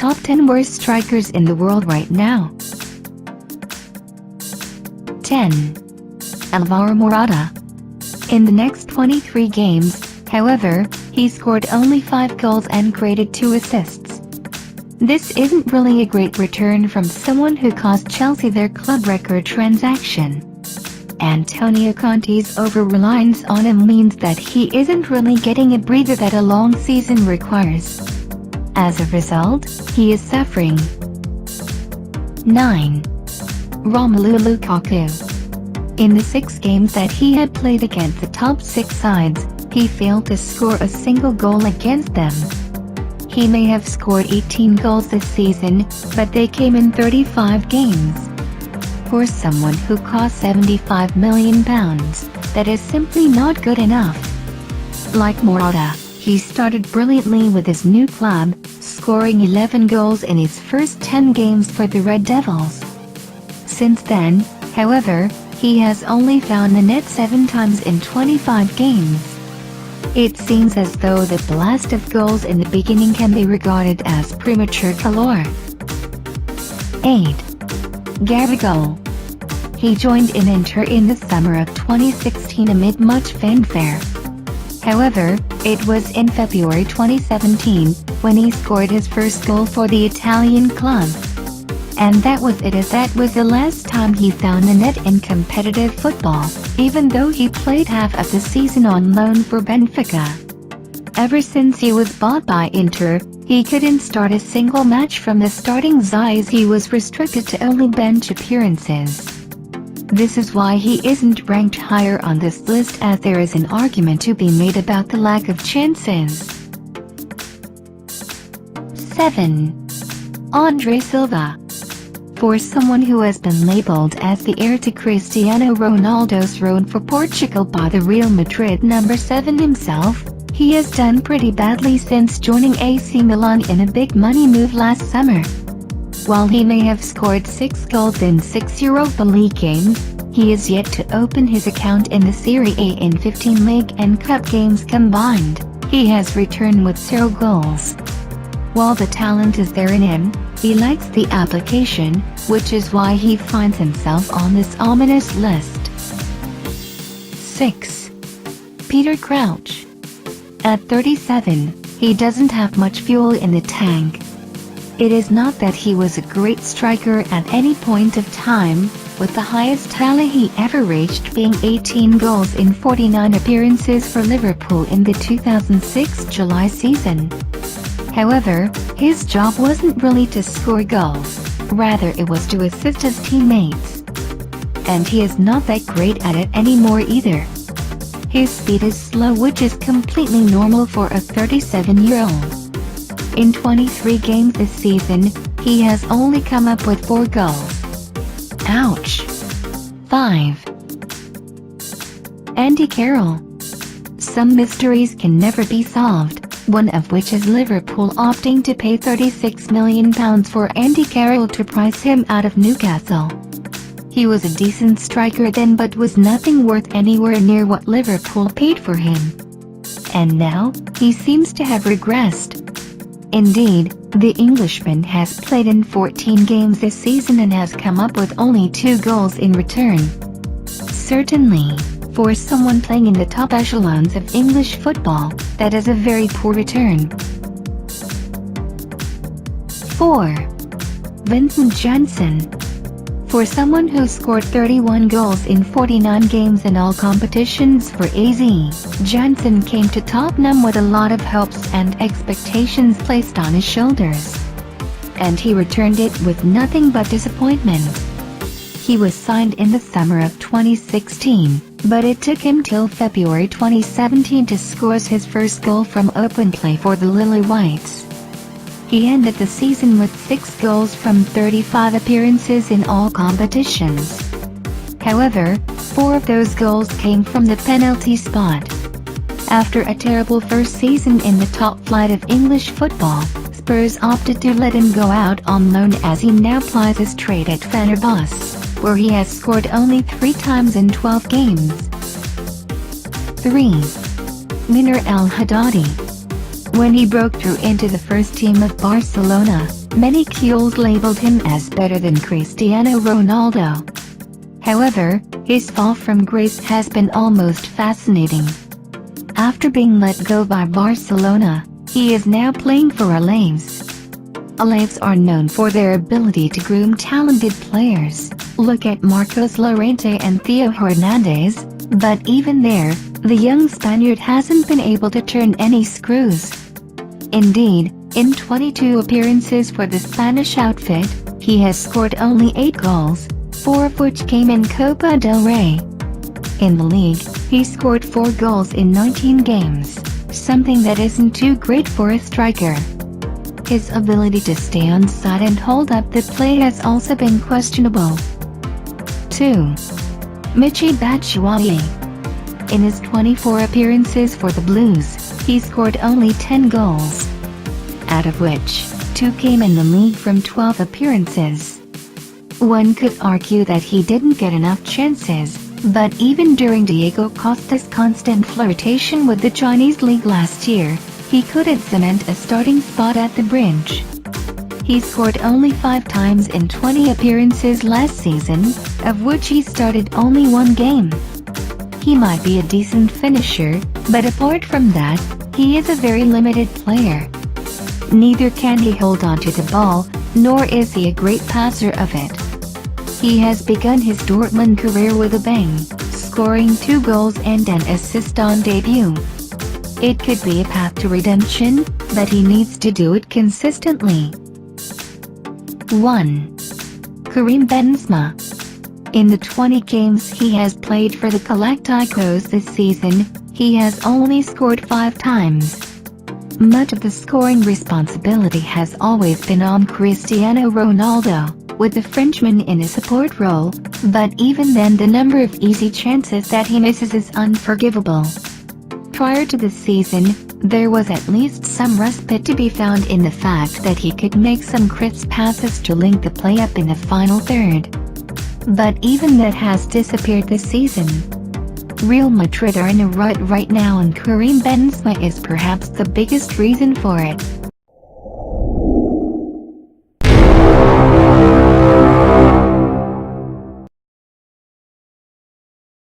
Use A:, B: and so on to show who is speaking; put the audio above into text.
A: top 10 worst strikers in the world right now. 10. Alvaro Morata. In the next 23 games, however, he scored only 5 goals and created 2 assists. This isn't really a great return from someone who cost Chelsea their club record transaction. Antonio Conte's over-reliance on him means that he isn't really getting a breather that a long season requires. As a result, he is suffering. 9. Romelu Lukaku. In the 6 games that he had played against the top 6 sides, he failed to score a single goal against them. He may have scored 18 goals this season, but they came in 35 games. For someone who cost £75 million, that is simply not good enough. Like Morata, he started brilliantly with his new club, scoring 11 goals in his first 10 games for the Red Devils. Since then, however, he has only found the net 7 times in 25 games. It seems as though the blast of goals in the beginning can be regarded as premature colour. 8. Gabigol. He joined in Inter in the summer of 2016 amid much fanfare. However, it was in February 2017 when he scored his first goal for the Italian club. And that was it, as that was the last time he found the net in competitive football, even though he played half of the season on loan for Benfica. Ever since he was bought by Inter, he couldn't start a single match from the starting as he was restricted to only bench appearances. This is why he isn't ranked higher on this list, as there is an argument to be made about the lack of chances. 7. Andre Silva. For someone who has been labeled as the heir to Cristiano Ronaldo's throne for Portugal by the Real Madrid number 7 himself, he has done pretty badly since joining AC Milan in a big money move last summer. While he may have scored 6 goals in 6 Europa League games, he is yet to open his account in the Serie A in 15 league and cup games combined. He has returned with 0 goals. While the talent is there in him, he lacks the application, which is why he finds himself on this ominous list. 6. Peter Crouch. At 37, he doesn't have much fuel in the tank. It is not that he was a great striker at any point of time, with the highest tally he ever reached being 18 goals in 49 appearances for Liverpool in the 2006 July season. However, his job wasn't really to score goals, rather it was to assist his teammates. And he is not that great at it anymore either. His speed is slow, which is completely normal for a 37-year-old. In 23 games this season, he has only come up with 4 goals. Ouch. 5. Andy Carroll. Some mysteries can never be solved, one of which is Liverpool opting to pay £36 million for Andy Carroll to price him out of Newcastle. He was a decent striker then, but was nothing worth anywhere near what Liverpool paid for him. And now, he seems to have regressed. Indeed, the Englishman has played in 14 games this season and has come up with only 2 goals in return. Certainly, for someone playing in the top echelons of English football, that is a very poor return. 4. Vincent Janssen. For someone who scored 31 goals in 49 games in all competitions for AZ, Janssen came to Tottenham with a lot of hopes and expectations placed on his shoulders. And he returned it with nothing but disappointment. He was signed in the summer of 2016, but it took him till February 2017 to score his first goal from open play for the Lily Whites. He ended the season with 6 goals from 35 appearances in all competitions. However, 4 of those goals came from the penalty spot. After a terrible first season in the top flight of English football, Spurs opted to let him go out on loan, as he now plies his trade at Fenerbahce, where he has scored only 3 times in 12 games. 3. El-Haddadi. When he broke through into the first team of Barcelona, Many Qs labeled him as better than Cristiano Ronaldo. However, his fall from grace has been almost fascinating. After being let go by Barcelona, he is now playing for Alaves. Alaves are known for their ability to groom talented players. Look at Marcos Llorente and Theo Hernandez, but even there, the young Spaniard hasn't been able to turn any screws. Indeed, in 22 appearances for the Spanish outfit, he has scored only 8 goals, 4 of which came in Copa del Rey. In the league, he scored 4 goals in 19 games, something that isn't too great for a striker. His ability to stay on side and hold up the play has also been questionable. 2. Michy Batshuayi. In his 24 appearances for the Blues, he scored only 10 goals, out of which 2 came in the league from 12 appearances. One could argue that he didn't get enough chances, but even during Diego Costa's constant flirtation with the Chinese league last year, he couldn't cement a starting spot at the Bridge. He scored only 5 times in 20 appearances last season, of which he started only 1 game. He might be a decent finisher, but apart from that, he is a very limited player. Neither can he hold onto the ball, nor is he a great passer of it. He has begun his Dortmund career with a bang, scoring 2 goals and an assist on debut. It could be a path to redemption, but he needs to do it consistently. 1. Karim Benzema. In the 20 games he has played for the Galacticos this season, he has only scored 5 times. Much of the scoring responsibility has always been on Cristiano Ronaldo, with the Frenchman in a support role, but even then the number of easy chances that he misses is unforgivable. Prior to the season, there was at least some respite to be found in the fact that he could make some crisp passes to link the play up in the final third. But even that has disappeared this season. Real Madrid are in a rut right now and Karim Benzema is perhaps the biggest reason for it.